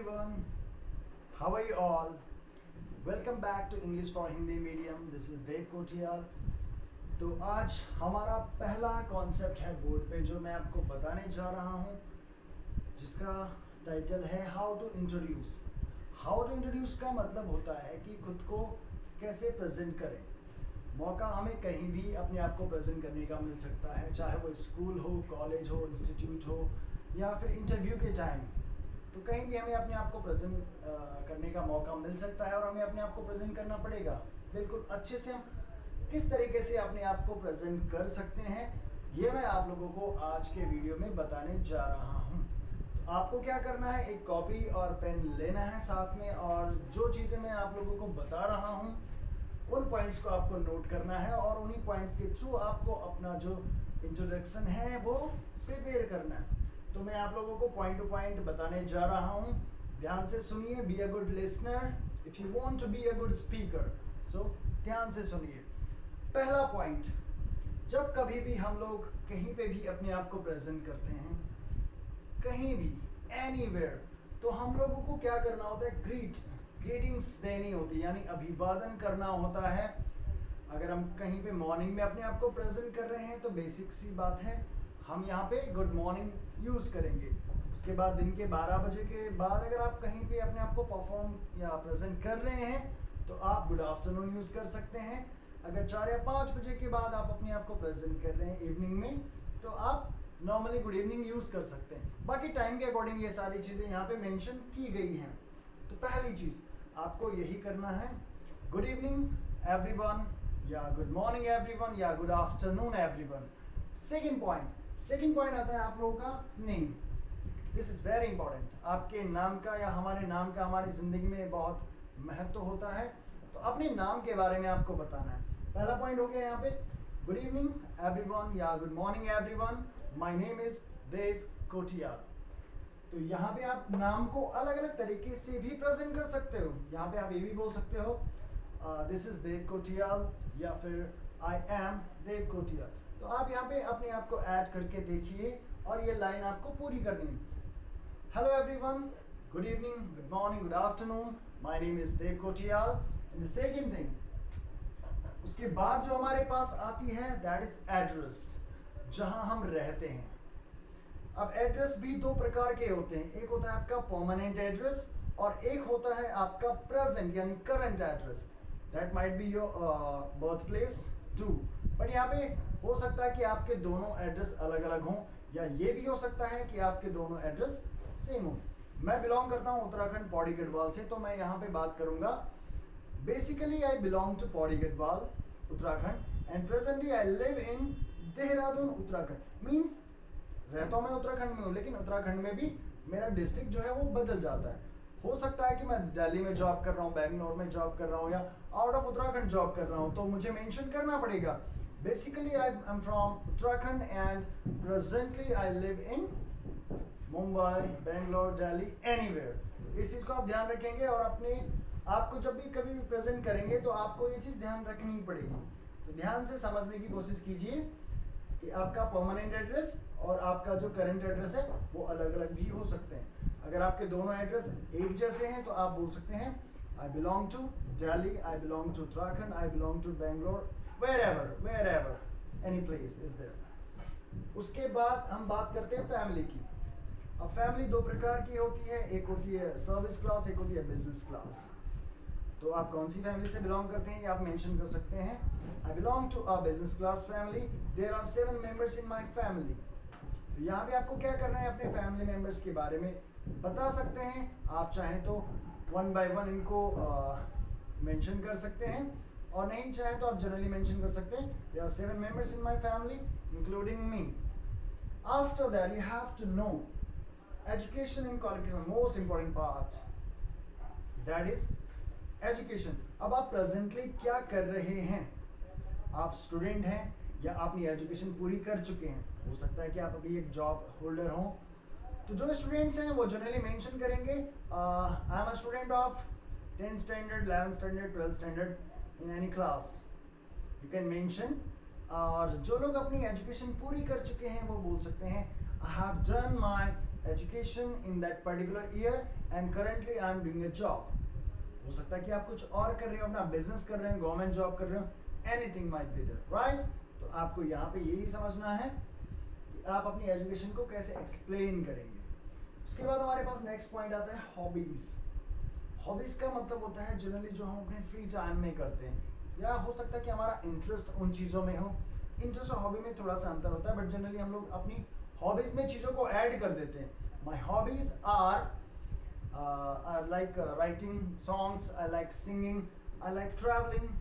everyone, how are you all? Welcome back to English for Hindi medium. This is देव कोटियाल। तो आज हमारा पहला concept है बोर्ड पे जो मैं आपको बताने जा रहा हूँ, जिसका टाइटल है how to introduce. How to introduce का मतलब होता है कि खुद को कैसे प्रेजेंट करें। मौका हमें कहीं भी अपने आप को प्रेजेंट करने का मिल सकता है, चाहे वो स्कूल हो, कॉलेज हो, इंस्टीट्यूट हो या फिर इंटरव्यू के टाइम। तो कहीं भी हमें अपने आप को प्रेजेंट करने का मौका मिल सकता है और हमें अपने आप को प्रेजेंट करना पड़ेगा बिल्कुल अच्छे से। हम किस तरीके से अपने आप को प्रेजेंट कर सकते हैं, ये मैं आप लोगों को आज के वीडियो में बताने जा रहा हूँ। तो आपको क्या करना है, एक कॉपी और पेन लेना है साथ में, और जो चीज़ें मैं आप लोगों को बता रहा हूँ उन पॉइंट्स को आपको नोट करना है और उन्हीं पॉइंट्स के थ्रू आपको अपना जो इंट्रोडक्शन है वो प्रिपेयर करना है। तो मैं आप लोगों को पॉइंट टू पॉइंट बताने जा रहा हूँ, ध्यान से सुनिए। Be a good listener if you want to be a good speaker. So ध्यान से सुनिए। पहला पॉइंट, जब कभी भी हम लोग कहीं पे भी अपने आप को प्रेजेंट करते हैं, कहीं भी, एनीवेयर, तो हम लोगों को क्या करना होता है, ग्रीटिंग्स देनी होती है, यानी अभिवादन करना होता है। अगर हम कहीं पे मॉर्निंग में अपने आप को प्रेजेंट कर रहे हैं तो बेसिक सी बात है, हम यहाँ पे गुड मॉर्निंग यूज़ करेंगे। उसके बाद दिन के 12 बजे के बाद अगर आप कहीं पे अपने आप को परफॉर्म या प्रेजेंट कर रहे हैं तो आप गुड आफ्टरनून यूज़ कर सकते हैं। अगर 4 या 5 बजे के बाद आप अपने आप को प्रेजेंट कर रहे हैं इवनिंग में, तो आप नॉर्मली गुड इवनिंग यूज़ कर सकते हैं। बाकी टाइम के अकॉर्डिंग ये सारी चीज़ें यहाँ पे मेंशन की गई हैं। तो पहली चीज़ आपको यही करना है, गुड इवनिंग एवरीवन, या गुड मॉर्निंग एवरीवन, या good afternoon everyone. Second point आता है आप लोगों का name. This is very important. आपके नाम का या हमारे नाम का हमारी ज़िंदगी में बहुत महत्व होता है, तो अपने नाम के बारे में आपको बताना है। पहला पॉइंट हो गया यहाँ पे, गुड इवनिंग एवरीवन या good morning everyone, my name is Dev Kotiyal. तो यहाँ पे आप नाम को अलग अलग तरीके से भी प्रेजेंट कर सकते हो। यहाँ पे आप ये भी बोल सकते हो दिस इज़ देव कोटियाल, या फिर आई एम देव कोटियाल। तो आप यहाँ पे अपने आप को ऐड करके देखिए और ये लाइन आपको पूरी करनी है। Hello everyone, good evening, good morning, good afternoon, my name is Dev Kotiyal. And the second thing, उसके बाद जो हमारे पास आती है दैट इज एड्रेस, जहां हम रहते हैं। अब एड्रेस भी दो प्रकार के होते हैं, एक होता है आपका परमानेंट एड्रेस और एक होता है आपका प्रेजेंट यानी current address. That might be your birth place too, but यहाँ पे हो सकता है कि आपके दोनों एड्रेस अलग अलग हों, या ये भी हो सकता है कि आपके दोनों एड्रेस सेम हो। मैं बिलोंग करता हूँ उत्तराखंड पौड़ी गढ़वाल से, तो मैं यहाँ पे बात करूँगा basically I belong to Pauri Garhwal Uttarakhand and presently I live in Dehradun Uttarakhand. Means रहता हूँ मैं उत्तराखंड में हूँ, लेकिन उत्तराखंड में भी मेरा डिस्ट्रिक्ट जो है वो बदल जाता है। हो सकता है कि मैं दिल्ली में जॉब कर रहा हूँ, बेंगलोर में जॉब कर रहा हूँ, या आउट ऑफ उत्तराखंड जॉब कर रहा हूँ, तो मुझे मेंशन करना पड़ेगा। Basically I am from Uttarakhand and presently I live in Mumbai, Bangalore, Delhi, anywhere. तो इस चीज़ को आप ध्यान रखेंगे और अपने आपको जब भी कभी भी प्रेजेंट करेंगे तो आपको ये चीज़ ध्यान रखनी पड़ेगी। तो ध्यान से समझने की कोशिश कीजिए कि आपका परमानेंट एड्रेस और आपका जो करंट एड्रेस है वो अलग अलग भी हो सकते हैं। अगर आपके दोनों एड्रेस एक जैसे हैं तो आप बोल सकते हैं I belong to Delhi, I belong to Uttarakhand, I belong to Bangalore, wherever any place is there. उसके बाद हम बात करते हैं फैमिली की। अब फैमिली दो प्रकार की होती है, एक होती है सर्विस क्लास, एक होती है बिजनेस क्लास। तो आप कौन सी फैमिली से बिलोंग करते हैं ये आप मेंशन कर सकते हैं। I belong to a business class family, there are 7 members in my family. तो यहाँ पे आपको क्या करना है, अपने फैमिली मेंबर्स के बारे में बता सकते हैं। आप चाहें तो 1 बाय 1 इनको मेंशन कर सकते हैं, और नहीं चाहें तो आप जनरली मेंशन कर सकते हैं there are 7 members in my family including me. After that you have to know education and qualification, most important part, that is education. अब आप प्रेजेंटली क्या कर रहे हैं, आप स्टूडेंट हैं या अपनी एजुकेशन पूरी कर चुके हैं। हो सकता है कि आप अभी एक जॉब होल्डर हों, तो जो स्टूडेंट्स हैं वो जनरली मेंशन करेंगे I am a student of 10th standard, 11th standard, 12th standard in any class, you can mention. और जो लोग अपनी एजुकेशन पूरी कर चुके हैं वो बोल सकते हैं I have done my education in that particular year and currently I am doing a job. हो सकता है कि आप कुछ और कर रहे हो, अपना बिजनेस कर रहे हो, गवर्नमेंट जॉब कर रहे हो, anything might be there, right? तो आपको यहाँ पे यही समझना है कि आप अपनी एजुकेशन को कैसे एक्सप्लेन करेंगे। उसके बाद हमारे पास नेक्स्ट पॉइंट आता है हॉबीज। हॉबीज का मतलब होता है जनरली जो हम अपने फ्री टाइम में करते हैं, या हो सकता है कि हमारा इंटरेस्ट उन चीज़ों में हो। इंटरेस्ट और हॉबी में थोड़ा सा अंतर होता है, बट जनरली हम लोग अपनी हॉबीज में चीज़ों को ऐड कर देते हैं। My hobbies are like writing songs, I like singing, I like traveling,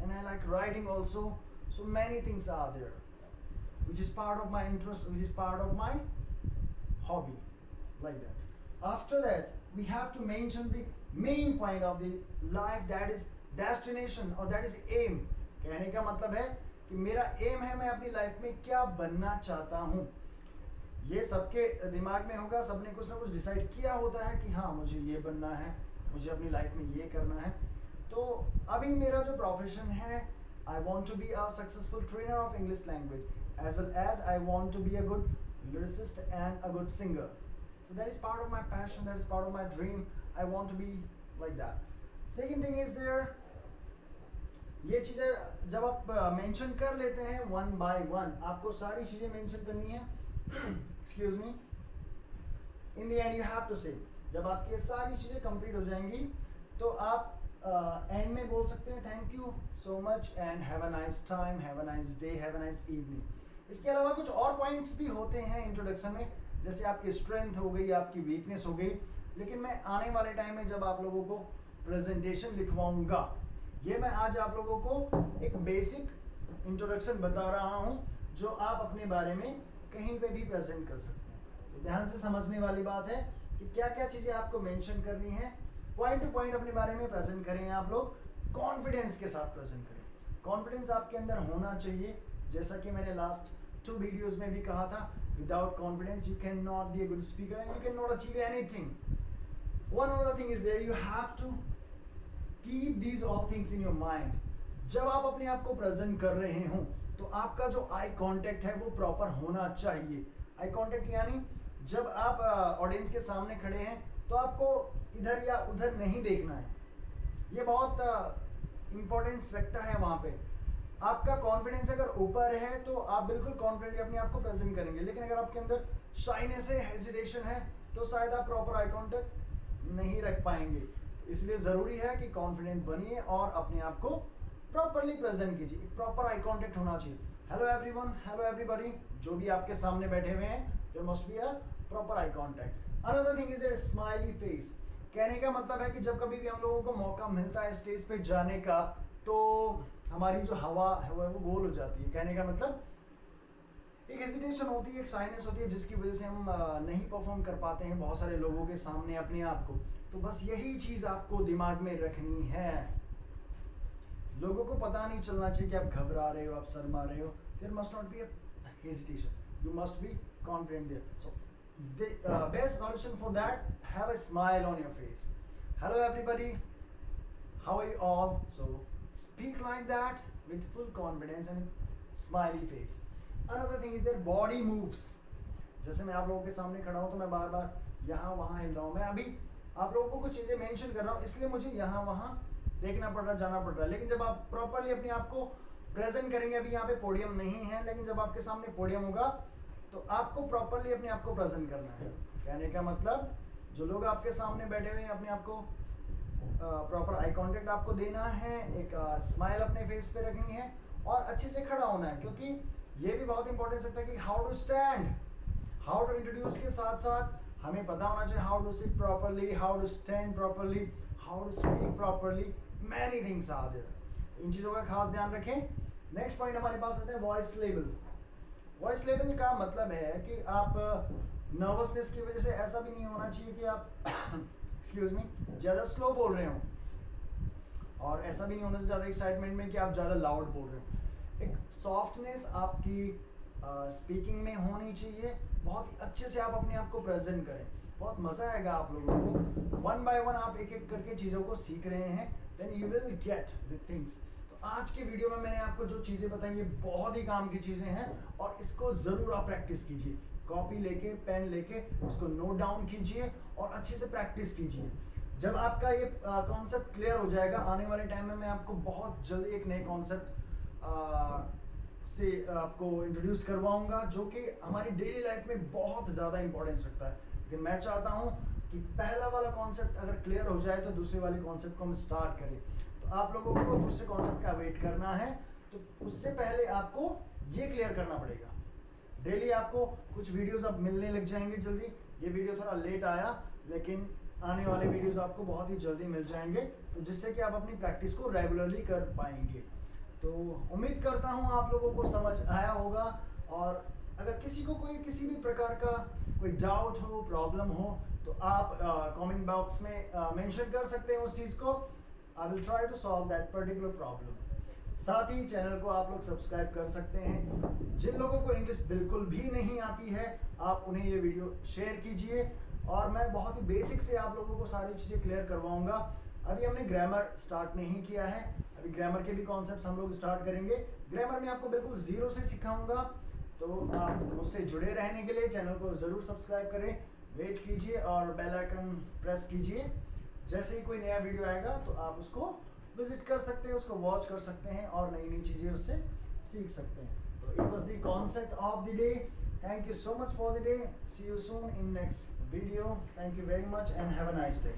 and I like riding also. So many things are there which is part of my interest, which is part of my hobby, like that. After that we have to mention the main point of the life, that is destination or that is aim. कहने का मतलब है कि मेरा M है, मैं अपनी life में क्या बनना चाहता हूँ। ये सबके दिमाग में होगा, सबने कुछ ना कुछ डिसाइड किया होता है कि हाँ मुझे ये बनना है, मुझे अपनी लाइफ में ये करना है। तो अभी मेरा जो प्रोफेशन है, I want to be a successful trainer of English language as well as I want to be a good lyricist and a good singer. So that is part of my passion, that is part of my dream, I want to be like that. Second thing is there, ये चीज़ें जब आप mention कर लेते हैं one by one, आपको सारी चीज़ें मेंशन करनी है। Excuse me, in the end you have to say, जब आपकी सारी चीज़ें कंप्लीट हो जाएंगी तो आप एंड में बोल सकते हैं thank you so much and have a nice time, have a nice day, have a nice evening. इसके अलावा कुछ और पॉइंट्स भी होते हैं इंट्रोडक्शन में, जैसे आपकी स्ट्रेंथ हो गई, आपकी वीकनेस हो गई, लेकिन मैं आने वाले टाइम में जब आप लोगों को प्रेजेंटेशन लिखवाऊंगा, ये मैं आज आप लोगों को एक बेसिक इंट्रोडक्शन बता रहा हूँ जो आप अपने बारे में कहीं पे भी प्रेजेंट कर सकते हैं। तो ध्यान से समझने वाली बात है कि क्या क्या चीज़ें आपको मेंशन करनी है, पॉइंट टू पॉइंट अपने बारे में प्रेजेंट करें आप लोग, कॉन्फिडेंस के साथ प्रेजेंट करें। कॉन्फिडेंस आपके अंदर होना चाहिए, जैसा कि मैंने लास्ट 2 वीडियोज़ में भी कहा था, without confidence you can not be a good speaker and you can not achieve anything. One another thing is there, you have to keep these all things in your mind. जब आप अपने आप को present कर रहे हों तो आपका जो आई कांटेक्ट है वो प्रॉपर होना चाहिए। आई कांटेक्ट यानी जब आप ऑडियंस के सामने खड़े हैं तो आपको इधर या उधर नहीं देखना है, ये बहुत इम्पोर्टेंस रखता है वहाँ पे। आपका कॉन्फिडेंस अगर ऊपर है तो आप बिल्कुल कॉन्फिडेंटली अपने आप को प्रेजेंट करेंगे, लेकिन अगर आपके अंदर शाइनेस है, हेजिटेशन है, तो शायद आप प्रॉपर आई कांटेक्ट नहीं रख पाएंगे। इसलिए ज़रूरी है कि कॉन्फिडेंट बनिए और अपने आप को प्रॉपरली प्रेजेंट कीजिए, एक प्रॉपर आई कांटेक्ट होना चाहिए। हेलो एवरीवन, हेलो एवरीबॉडी, जो भी आपके सामने बैठे हुए हैं, there must be a proper eye contact. Another thing is a smiley face. कहने का मतलब है कि जब कभी भी हम लोगों को मौका मिलता है स्टेज पे जाने का, तो हमारी जो हवा है वो गोल हो जाती है। कहने का मतलब एक हेजिटेशन होती है, एक साइनेस होती है, जिसकी वजह से हम नहीं परफॉर्म कर पाते हैं बहुत सारे लोगों के सामने अपने आप को। तो बस यही चीज़ आपको दिमाग में रखनी है। लोगों को पता नहीं चलना चाहिए कि आप घबरा रहे हो, आप शर्मा रहे हो। There must not be a hesitation, you must be confident there. So the best solution for that, have a smile on your face. Hello everybody, how are you all? So speak like that with full confidence and smiley face. Another thing is their body moves. जैसे मैं आप लोगों के सामने खड़ा हूँ तो मैं बार बार यहाँ वहाँ हिल रहा हूँ। मैं अभी आप लोगों को कुछ चीज़ें मेंशन कर रहा हूँ, इसलिए मुझे यहाँ वहाँ देखना पड़ रहा, जाना पड़ रहा है। लेकिन जब आप प्रॉपरली अपने आप को प्रेजेंट करेंगे, अभी यहाँ पे पोडियम नहीं है, लेकिन जब आपके सामने पोडियम होगा तो आपको प्रॉपरली अपने आप को प्रेजेंट करना है। कहने का मतलब जो लोग आपके सामने बैठे हुए हैं, अपने आप को प्रॉपर आई कांटेक्ट आपको देना है, एक स्माइल अपने फेस पे रखनी है और अच्छे से खड़ा होना है, क्योंकि ये भी बहुत इंपॉर्टेंस रखता है कि how to stand, how to introduce के साथ साथ हमें पता होना चाहिए how to sit properly, how to stand properly, how to speak properly, many things are there. इन चीज़ों का खास ध्यान रखें। नेक्स्ट पॉइंट हमारे पास आता है वॉइस लेवल। वॉइस लेवल का मतलब है कि आप नर्वसनेस की वजह से ऐसा भी नहीं होना चाहिए कि आप एक्सक्यूज मी ज़्यादा स्लो बोल रहे हो, और ऐसा भी नहीं होना चाहिए ज़्यादा एक्साइटमेंट में कि आप ज़्यादा लाउड बोल रहे हो। एक सॉफ्टनेस आपकी स्पीकिंग में होनी चाहिए। बहुत ही अच्छे से आप अपने आप को प्रेजेंट करें, बहुत मज़ा आएगा आप लोगों को। वन बाय वन आप एक एक करके चीज़ों को सीख रहे हैं, then you will get the things. आज के वीडियो में मैंने आपको जो चीज़ें बताई ये बहुत ही काम की चीज़ें हैं और इसको ज़रूर आप प्रैक्टिस कीजिए। कॉपी लेके पेन लेके इसको नोट डाउन कीजिए और अच्छे से प्रैक्टिस कीजिए। जब आपका ये कॉन्सेप्ट क्लियर हो जाएगा, आने वाले टाइम में मैं आपको बहुत जल्दी एक नए कॉन्सेप्ट से आपको इंट्रोड्यूस करवाऊंगा जो कि हमारी डेली लाइफ में बहुत ज़्यादा इंपॉर्टेंस रखता है। लेकिन मैं चाहता हूं कि पहला वाला कॉन्सेप्ट अगर क्लियर हो जाए तो दूसरे वाले कॉन्सेप्ट को हम स्टार्ट करें। तो आप लोगों को दूसरे कॉन्सेप्ट का वेट करना है, तो उससे पहले आपको ये क्लियर करना पड़ेगा। डेली आपको कुछ वीडियोस अब मिलने लग जाएंगे जल्दी। ये वीडियो थोड़ा लेट आया, लेकिन आने वाले वीडियोस आपको बहुत ही जल्दी मिल जाएंगे, तो जिससे कि आप अपनी प्रैक्टिस को रेगुलरली कर पाएंगे। तो उम्मीद करता हूँ आप लोगों को समझ आया होगा, और अगर किसी को कोई किसी भी प्रकार का कोई डाउट हो, प्रॉब्लम हो, तो आप कमेंट बॉक्स में मेंशन कर सकते हैं उस चीज़ को। I will try to solve that particular problem. साथ ही चैनल को आप लोग सब्सक्राइब कर सकते हैं। जिन लोगों को इंग्लिश बिल्कुल भी नहीं आती है, आप उन्हें ये वीडियो शेयर कीजिए, और मैं बहुत ही बेसिक से आप लोगों को सारी चीज़ें क्लियर करवाऊंगा। अभी हमने ग्रामर स्टार्ट नहीं किया है, अभी ग्रामर के भी कॉन्सेप्ट्स हम लोग स्टार्ट करेंगे। ग्रामर में आपको बिल्कुल ज़ीरो से सिखाऊंगा, तो आप मुझसे जुड़े रहने के लिए चैनल को ज़रूर सब्सक्राइब करें, वेट कीजिए और बेल आइकन प्रेस कीजिए। जैसे ही कोई नया वीडियो आएगा तो आप उसको विजिट कर सकते हैं, उसको वॉच कर सकते हैं और नई नई चीज़ें उससे सीख सकते हैं। तो it was the concept of the day. Thank you so much for the day. See you soon in next video. Thank you very much and have a nice day.